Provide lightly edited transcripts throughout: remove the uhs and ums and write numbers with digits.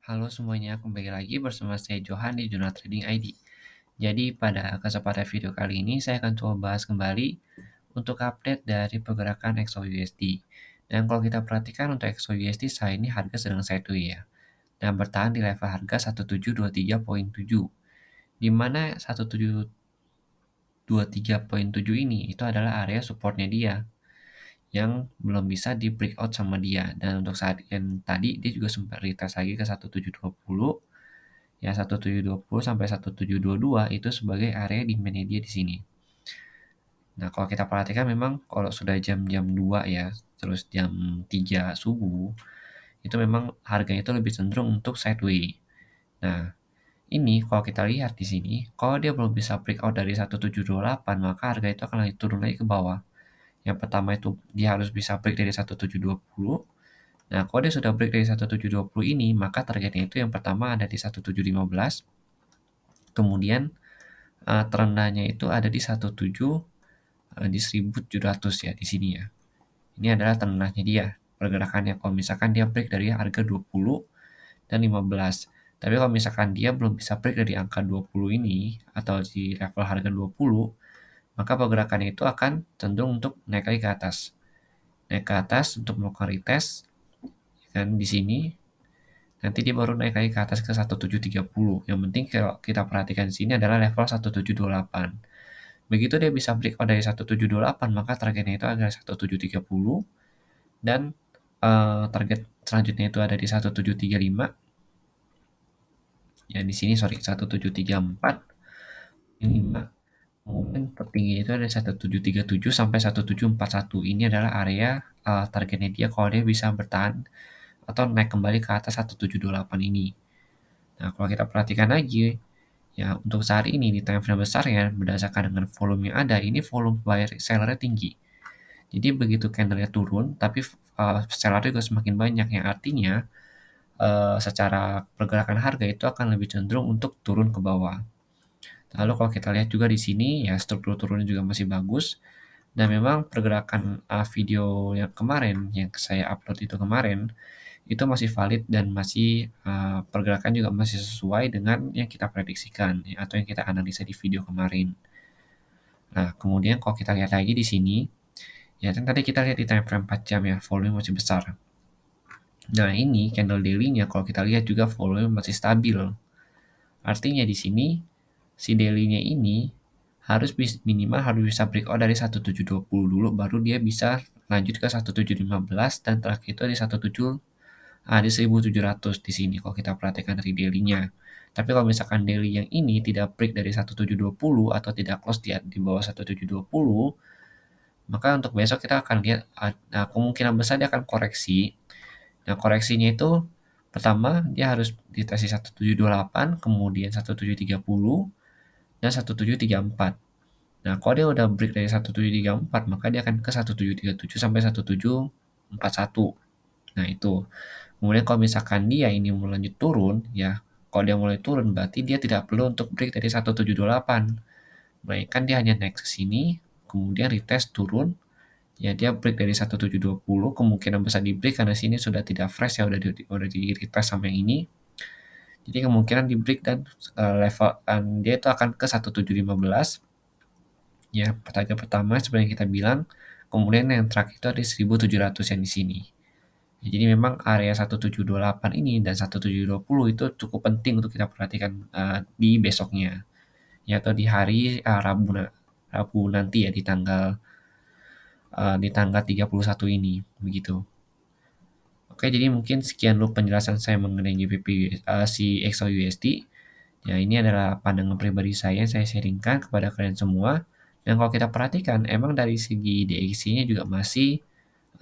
Halo semuanya, kembali lagi bersama saya Johan di Jurnal Trading ID. Jadi pada kesempatan video kali ini saya akan coba bahas kembali untuk update dari pergerakan XAUUSD. Dan kalau kita perhatikan untuk XAUUSD saat ini harga sedang sideways ya. Dan bertahan di level harga 1723.7. Di mana 1723.7 ini itu adalah area supportnya dia yang belum bisa di breakout sama dia. Dan untuk saat yang tadi dia juga sempat retest lagi ke 1720. Ya 1720 sampai 1722 itu sebagai area demand dia di sini. Nah, kalau kita perhatikan memang kalau sudah jam-jam 2 ya, terus jam 3 subuh, itu memang harganya itu lebih cenderung untuk sideways. Nah, ini kalau kita lihat di sini, kalau dia belum bisa breakout dari 1728, maka harga itu akan lanjut turun lagi ke bawah. Yang pertama itu dia harus bisa break dari 1720. Nah, kalau dia sudah break dari 1720 ini, maka targetnya itu yang pertama ada di 1715. Kemudian terendahnya itu ada di 17 di 1700 ya di sini ya. Ini adalah terendahnya dia pergerakannya kalau misalkan dia break dari harga 20 dan 15. Tapi kalau misalkan dia belum bisa break dari angka 20 ini atau di level harga 20, maka pergerakannya itu akan cenderung untuk naik lagi ke atas. Naik ke atas untuk melakukan retest dan di sini nanti dia baru naik lagi ke atas ke 1730. Yang penting kalau kita perhatikan di sini adalah level 1728. Begitu dia bisa breakout dari 1728, maka targetnya itu adalah 1730 dan target selanjutnya itu ada di 1735. Ya di sini 1734. Ini kemudian tertinggi itu ada 1737 sampai 1741. Ini adalah area targetnya dia kalau dia bisa bertahan atau naik kembali ke atas 1728 ini. Nah, kalau kita perhatikan lagi, ya untuk saat ini di time frame besarnya berdasarkan dengan volume yang ada, ini volume buyer sellernya tinggi. Jadi begitu candlenya turun, tapi sellernya juga semakin banyak, yang artinya secara pergerakan harga itu akan lebih cenderung untuk turun ke bawah. Lalu kalau kita lihat juga di sini, ya struktur turunnya juga masih bagus. Dan memang pergerakan video yang kemarin, yang saya upload itu kemarin, itu masih valid dan masih pergerakan juga masih sesuai dengan yang kita prediksikan ya, atau yang kita analisa di video kemarin. Nah, kemudian kalau kita lihat lagi di sini, ya kan tadi kita lihat di time frame 4 jam ya, volume masih besar. Nah, ini candle daily-nya kalau kita lihat juga volume masih stabil. Artinya di sini si daily-nya ini harus minimal harus bisa breakout dari 1720 dulu baru dia bisa lanjut ke 1715 dan terakhir itu di 17 di 1700 di sini kalau kita perhatikan dari daily-nya. Tapi kalau misalkan daily yang ini tidak break dari 1720 atau tidak close di bawah 1720, maka untuk besok kita akan lihat kemungkinan besar dia akan koreksi. Nah, koreksinya itu pertama dia harus di tes 1728, kemudian 1730 dan 1734. Nah, kalau dia udah break dari 1734, maka dia akan ke 1737 sampai 1741. Nah, itu. Kemudian kalau misalkan dia ini mau lanjut turun, ya kalau dia mulai turun berarti dia tidak perlu untuk break dari 1728. Melainkan dia hanya naik ke sini, kemudian retest turun, ya dia break dari 1720, kemungkinan besar di break karena sini sudah tidak fresh ya, udah di retest sama yang ini. Jadi kemungkinan di break dan level dia itu akan ke 1715. Ya, target pertama seperti yang kita bilang, kemudian yang terakhir itu ada 1700 yang di sini. Ya, jadi memang area 1728 ini dan 1720 itu cukup penting untuk kita perhatikan di besoknya. Ya, atau di hari Rabu nanti ya di tanggal 31 ini begitu. Oke, jadi mungkin sekian dulu penjelasan saya mengenai GBP si XAUUSD. Ya, ini adalah pandangan pribadi saya yang saya sharingkan kepada kalian semua. Dan kalau kita perhatikan, emang dari segi DXY-nya juga masih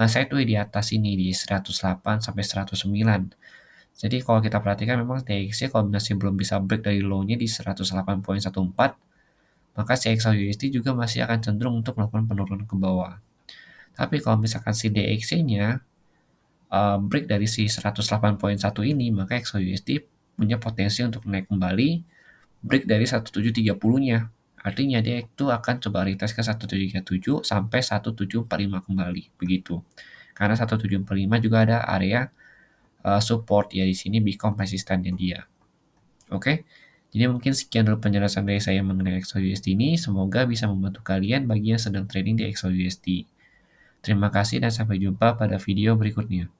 sideways di atas ini di 108 sampai 109. Jadi kalau kita perhatikan memang DXY kalau masih belum bisa break dari low-nya di 108.14, maka CXAUUSD juga masih akan cenderung untuk melakukan penurunan ke bawah. Tapi kalau misalkan si DXY-nya break dari si 108.1 ini, maka XAUUSD punya potensi untuk naik kembali break dari 1730-nya. Artinya dia itu akan coba retest ke 1737 sampai 1745 kembali begitu. Karena 1745 juga ada area support ya di sini Bitcoin resistannya dia. Oke. Jadi mungkin sekian dulu penjelasan dari saya mengenai XAUSD ini. Semoga bisa membantu kalian bagi yang sedang trading di XAUSD. Terima kasih dan sampai jumpa pada video berikutnya.